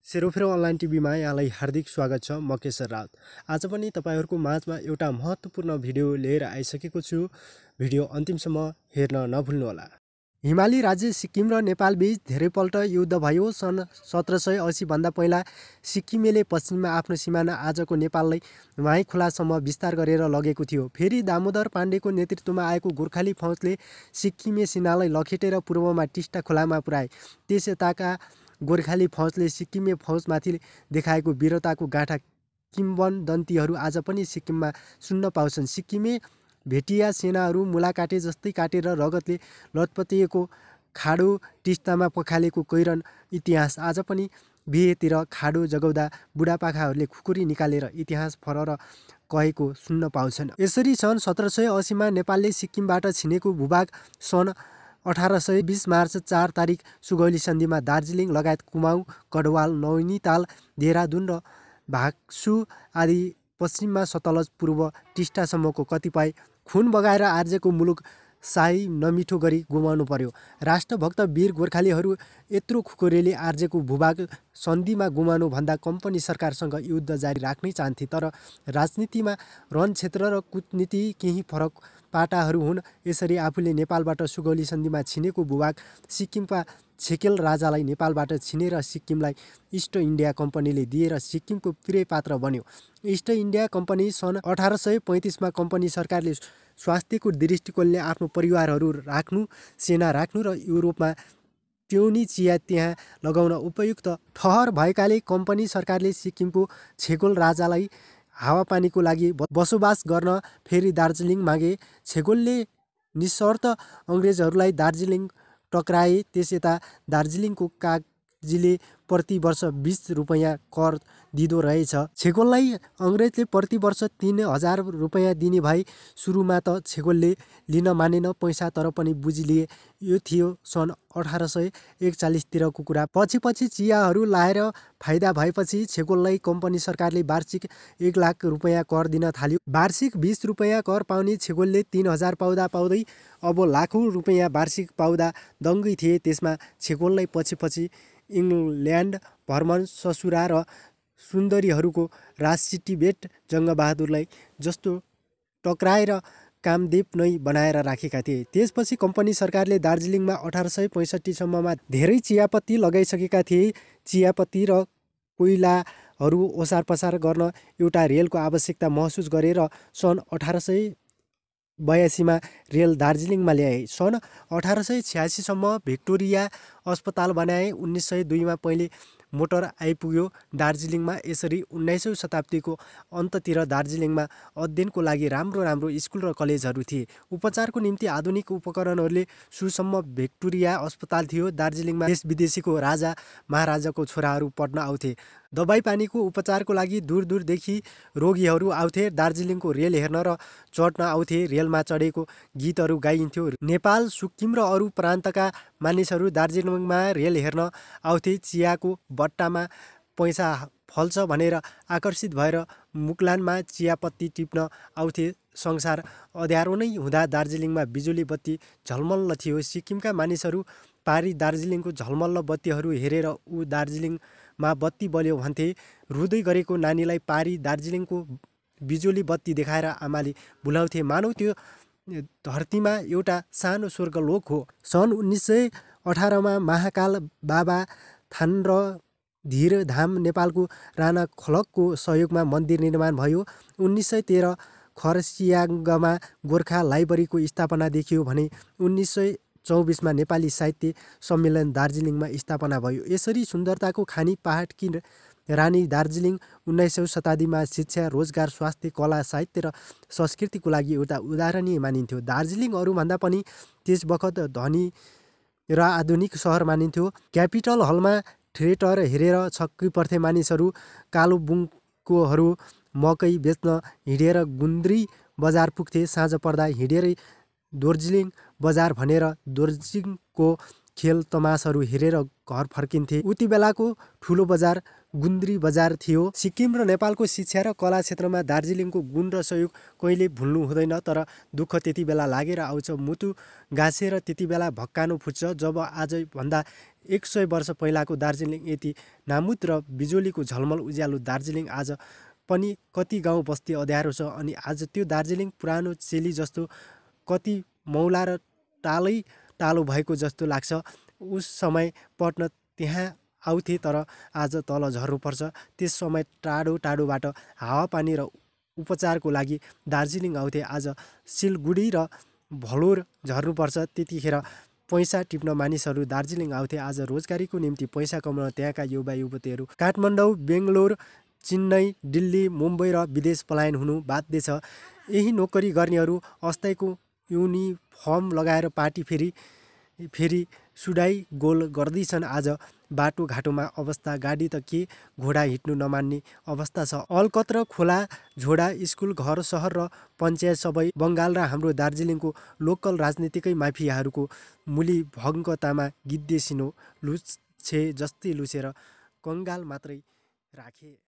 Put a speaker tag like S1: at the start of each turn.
S1: सेरोफेरो online टिभीमा यहाँलाई हार्दिक स्वागत छ। म केशर राउत। आज पनि तपाईहरुको माझमा एउटा महत्त्वपूर्ण भिडियो लिएर आइसकेको छु। भिडियो अन्तिमसम्म हेर्न नभुल्नुहोला। हिमाली राज्य सिक्किम र नेपाल बीच धेरैपल्ट युद्ध भयो। सन् 1780 भन्दा पहिला सिक्किमेले पश्चिममा आफ्नो सिमाना आजको नेपाललाई वाही खोलासम्म विस्तार गरेर लगेको थियो। फेरि दामोदर पाण्डेको नेतृत्वमा आएको गोर्खाली फौजले सिक्किमे सेनालाई लखेटेर पूर्वमा टिस्टा खोलामा पुर्याए। त्यस यताका गोर्खाली फौजले सिक्किमे फौजमाथि देखाएको वीरताको गाथा किम्वदन्तीहरू आज पनि सिक्किममा सुन्न पाउँछन्। सिक्किमे भेटिया सेनाहरू मुला काटे जस्तै काटेर रगतले लटपटिएको खाडो टिस्टामा पखालेको कैरन इतिहास आज पनि बिहेतिर खाडो जगाउँदा बुढापाकाहरूले खुकुरी निकालेर इतिहास फरर कहेको सुन्न पाउँछन्। यसरी सन् 1780 मा नेपालले सिक्किमबाट छिनेको भूभाग सन् 1820 मार्च 4 तारिक सुगौली सन्धिमा दार्जिलिङ लगायत कुमाऊँ, गढवाल, नैनीताल, देहरादुन र भाग्सु आदि पश्चिममा सतलज पूर्व टिस्टासम्मको कतिपय खुन बगाएर आर्जेको मुलुक शाही नमिठो गरी गुमाउनु पर्यो। राष्ट्रभक्त वीर गोर्खालीहरू यत्रो खुकुरीले आर्जेको भूभाग सन्धिमा गुमाउनु भन्दा कम्पनी सरकारसँग युद्ध जारी राख्नै चाहन्थे। तर राजनीतिमा रण क्षेत्र र कूटनीति केही फरक पाटाहरू हुन्। यसरी आफूले नेपालबाट सुगौली सन्धिमा छिनेको भूभाग सिक्किमका छेकेल राजालाई नेपालबाट छिनेर सिक्किमलाई इस्ट इन्डिया कम्पनीले दिएर सिक्किमको प्रिय पात्र बन्यो। इस्ट इन्डिया कम्पनी सन् 1835 मा कम्पनी सरकारले स्वास्थ्यको दृष्टिकोणले आफ्नो परिवारहरू राख्नु, सेना राख्नु र युरोपमा पिउनी चिया त्यहाँ लगाउन उपयुक्त ठहर भएकाले कम्पनी सरकारले सिक्किमको छेकोल राजालाई हावापानीको लागि बसोबास गर्न फेरि दार्जिलिङ मागे। छेकोलले निशर्त अङ्ग्रेजहरूलाई दार्जिलिङ टक्राए। त्यस यता दार्जिलिङको कागजीले प्रति वर्ष 20 रुपैयाँ कर दिँदो रहेछ। छेकोललाई अङ्ग्रेजले प्रति वर्ष 3000 रुपैयाँ दिने भए सुरुमा त छेकोलले लिन मानेन पैसा, तर पनि बुझिलिए। यो थियो सन् 1841 तिरको कुरा। पछि चियाहरू लाएर फाइदा भएपछि छेकोललाई कम्पनी सरकारले वार्षिक 1 लाख रुपैयाँ कर दिन थाल्यो। वार्षिक 20 रुपैयाँ कर पाउने छेकोलले 3000 पाउँदा पाउँदै अब लाखौँ रुपैयाँ वार्षिक पाउँदा दङ्गै थिए। त्यसमा छेकोललाई पछि इङ्ल्यान्ड भ्रमण, ससुरा र सुन्दरीहरूको राजसिटिबेट जङ्गबहादुरलाई जस्तो टक्राएर कामदेव नै बनाएर राखेका थिए। त्यसपछि कम्पनी सरकारले दार्जिलिङमा 1865 सम्ममा धेरै चियापत्ती लगाइसकेका थिए। चियापत्ती र कोइलाहरू ओसार पसार गर्न एउटा रेलको आवश्यकता महसुस गरेर सन् 1882 मा रेल दार्जिलिङमा ल्याए। सन् 1886 सम्म भिक्टोरिया अस्पताल बनाए। 1902 मा पहिले मोटर आइपुग्यो दार्जिलिङमा। यसरी 19औँ शताब्दीको अन्ततिर दार्जिलिङमा अध्ययनको लागि राम्रो स्कुल र कलेजहरू थिए। उपचारको निम्ति आधुनिक उपकरणहरूले सुसम्म भिक्टोरिया अस्पताल थियो। दार्जिलिङमा देश विदेशीको राजा महाराजाको छोराहरू पढ्न आउँथे। दबाई पानीको उपचारको लागि दूरदेखि रोगीहरू आउँथे। दार्जिलिङको रेल हेर्न र चढ्न आउँथे। रेलमा चढेको गीतहरू गाइन्थ्यो। नेपाल, सिक्किम र अरू प्रान्तका मानिसहरू दार्जिलिङमा रेल हेर्न आउँथे। चियाको बट्टामा पैसा फल्छ भनेर आकर्षित भएर मुक्लानमा चियापत्ती टिप्न आउँथे। संसार अँध्यारो नै हुँदा दार्जिलिङमा बिजुली बत्ती झलमल्ल थियो। सिक्किमका मानिसहरू पारी दार्जिलिङको झलमल्ल बत्तीहरू हेरेर ऊ दार्जिलिङमा बत्ती बल्यो भन्थे। रुँदै गरेको नानीलाई पारी दार्जिलिङको बिजुली बत्ती देखाएर आमाले बोलाउँथे। मानौ त्यो धरतीमा एउटा सानो स्वर्गलोक हो। सन् 1918 मा महाकाल बाबा थान र धीर धाम नेपालको राणा खलकको सहयोगमा मन्दिर निर्माण भयो। 1913 खरसियाङ्गमा गोर्खा लाइब्रेरीको स्थापना देखियो भने 1924 मा नेपाली साहित्य सम्मेलन दार्जिलिङमा स्थापना भयो। यसरी सुन्दरताको खानी पहाडकी रानी दार्जिलिङ 19औँ शताब्दीमा शिक्षा, रोजगार, स्वास्थ्य, कला, साहित्य र संस्कृतिको लागि एउटा उदाहरणीय मानिन्थ्यो। दार्जिलिङ अरूभन्दा पनि त्यस बखत धनी र आधुनिक सहर मानिन्थ्यो। क्यापिटल हलमा थिएटर हेरेर छक्कै पर्थे मानिसहरू। कालोबुङकोहरू मकै बेच्न हिँडेर गुन्द्री बजार पुग्थे। साँझ पर्दा हिँडेरै दार्जिलिङ बजार भनेर दार्जिलिङको खेल तमासहरू हेरेर घर फर्किन्थे। उति बेलाको ठुलो बजार गुन्द्री बजार थियो। सिक्किम र नेपालको शिक्षा र कला क्षेत्रमा दार्जिलिङको गुण र सहयोग कहिले भुल्नु हुँदैन। तर दुःख त्यति बेला लागेर आउँछ, मुटु गाँसेर त्यति बेला भक्कानो फुट्छ जब आजभन्दा 100 वर्ष पहिलाको दार्जिलिङ यति नामुद र बिजुलीको झलमल उज्यालो दार्जिलिङ आज पनि कति गाउँ बस्ती अँध्यारो छ। अनि आज त्यो दार्जिलिङ पुरानो चेली जस्तो कति मौला र टालै टालो भएको जस्तो लाग्छ। उस समय पढ्न त्यहाँ आउँथे, तर आज तल झर्नुपर्छ। त्यस समय टाढो टाढोबाट हावापानी र उपचारको लागि दार्जिलिङ आउँथे। आज सिलगुडी र भलोर झर्नुपर्छ। त्यतिखेर पैसा टिप्न मानिसहरू दार्जिलिङ आउँथे। आज रोजगारीको निम्ति पैसा कमाउन त्यहाँका युवा युवतीहरू काठमाडौँ, बेङ्गलोर, चेन्नई, दिल्ली, मुम्बई र विदेश पलायन हुनु बाध्य छ। यही नोकरी गर्नेहरू अस्थायीको युनिफर्म लगाएर पार्टी फेरि सुडाई गोल गर्दैछन्। आज बाटोघाटोमा अवस्था, गाडी त के घोडा हिँड्नु नमान्ने अवस्था छ। अलकत्र, खोला, झोडा, स्कुल, घर, सहर र पञ्चायत सबै बङ्गाल र हाम्रो दार्जिलिङको लोकल राजनीतिकै माफियाहरूको मुली भङ्गतामा गिद्धे सिनो लुछे जस्तै लुछेर कङ्गाल मात्रै राखे।